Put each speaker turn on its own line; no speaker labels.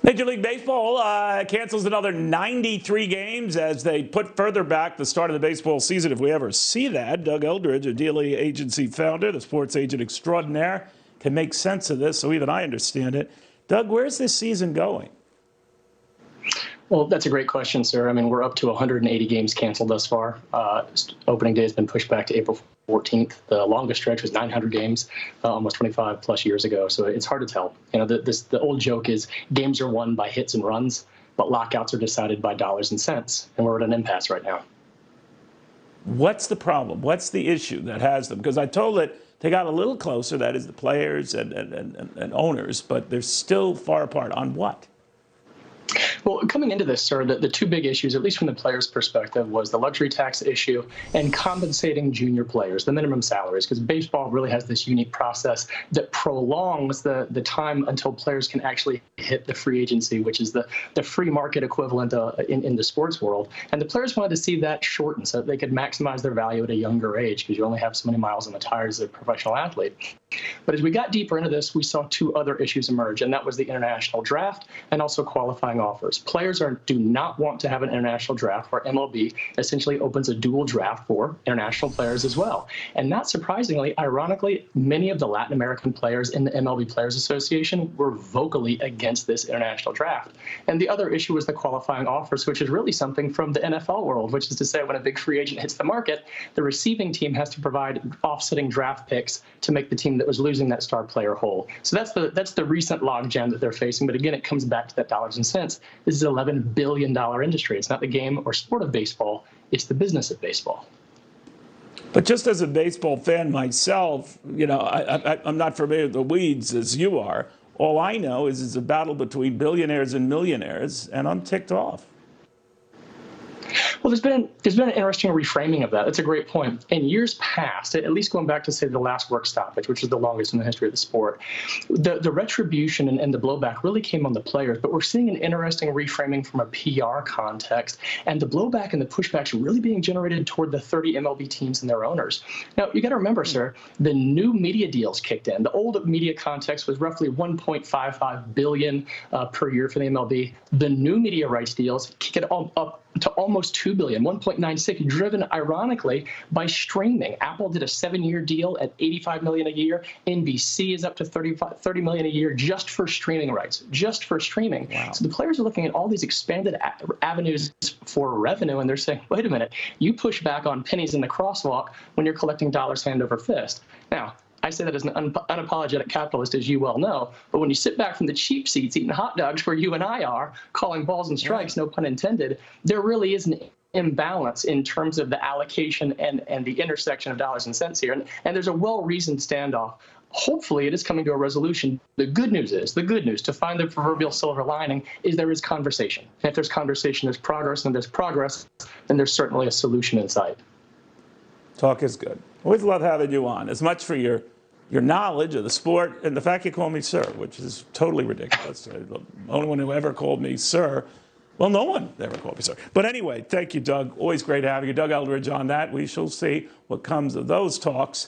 Major League Baseball cancels another 93 games as they put further back the start of the baseball season, if we ever see that. Doug Eldridge, a daily agency founder, the sports agent extraordinaire, can make sense of this, so even I understand it. Doug, where's this season going?
Well, that's a great question, sir. I mean, we're up to 180 games canceled thus far. Opening day has been pushed back to April 14th. The longest stretch was 900 games, almost 25 plus years ago. So it's hard to tell. You know, the old joke is games are won by hits and runs, but lockouts are decided by dollars and cents. And we're at an impasse right now.
What's the problem? What's the issue that has them? Because I told it they got a little closer, that is the players and owners, but they're still far apart. On what?
Well, coming into this, sir, the two big issues, at least from the players' perspective, was the luxury tax issue and compensating junior players, the minimum salaries, because baseball really has this unique process that prolongs the time until players can actually hit the free agency, which is the free market equivalent in the sports world. And the players wanted to see that shortened so that they could maximize their value at a younger age, because you only have so many miles on the tires as a professional athlete. But as we got deeper into this, we saw two other issues emerge, and that was the international draft and also qualifying offers. Players do not want to have an international draft where MLB essentially opens a dual draft for international players as well. And not surprisingly, ironically, many of the Latin American players in the MLB Players Association were vocally against this international draft. And the other issue was the qualifying offers, which is really something from the NFL world, which is to say when a big free agent hits the market, the receiving team has to provide offsetting draft picks to make the team that was losing that star player whole. So that's the recent logjam that they're facing. But again, it comes back to that dollars and cents. This is an $11 billion industry. It's not the game or sport of baseball. It's the business of baseball.
But just as a baseball fan myself, you know, I'm not familiar with the weeds as you are. All I know is it's a battle between billionaires and millionaires, and I'm ticked off.
Well, there's been an interesting reframing of that. That's a great point. In years past, at least going back to, say, the last work stoppage, which is the longest in the history of the sport, the retribution and the blowback really came on the players. But we're seeing an interesting reframing from a PR context, and the blowback and the pushbacks really being generated toward the 30 MLB teams and their owners. Now, you got to remember, sir, the new media deals kicked in. The old media context was roughly $1.55 billion per year for the MLB. The new media rights deals kick it all up to almost $2 billion, 1.96, driven ironically by streaming. Apple did a 7-year deal at $85 million a year. NBC is up to $30 million a year just for streaming rights, just for streaming.
Wow.
So the players are looking at all these expanded avenues for revenue, and they're saying, wait a minute, you push back on pennies in the crosswalk when you're collecting dollars hand over fist. Now, I say that as an unapologetic capitalist, as you well know, but when you sit back from the cheap seats eating hot dogs where you and I are, calling balls and strikes, no pun intended, there really is an imbalance in terms of the allocation and the intersection of dollars and cents here. And there's a well-reasoned standoff. Hopefully, it is coming to a resolution. The good news, to find the proverbial silver lining, is there is conversation. And if there's conversation, there's progress, and there's progress, then there's certainly a solution in sight.
Talk is good. Always love having you on. As much for your knowledge of the sport and the fact you call me sir, which is totally ridiculous. The only one who ever called me sir, well, no one ever called me sir. But anyway, thank you, Doug. Always great having you. Doug Eldridge on that. We shall see what comes of those talks.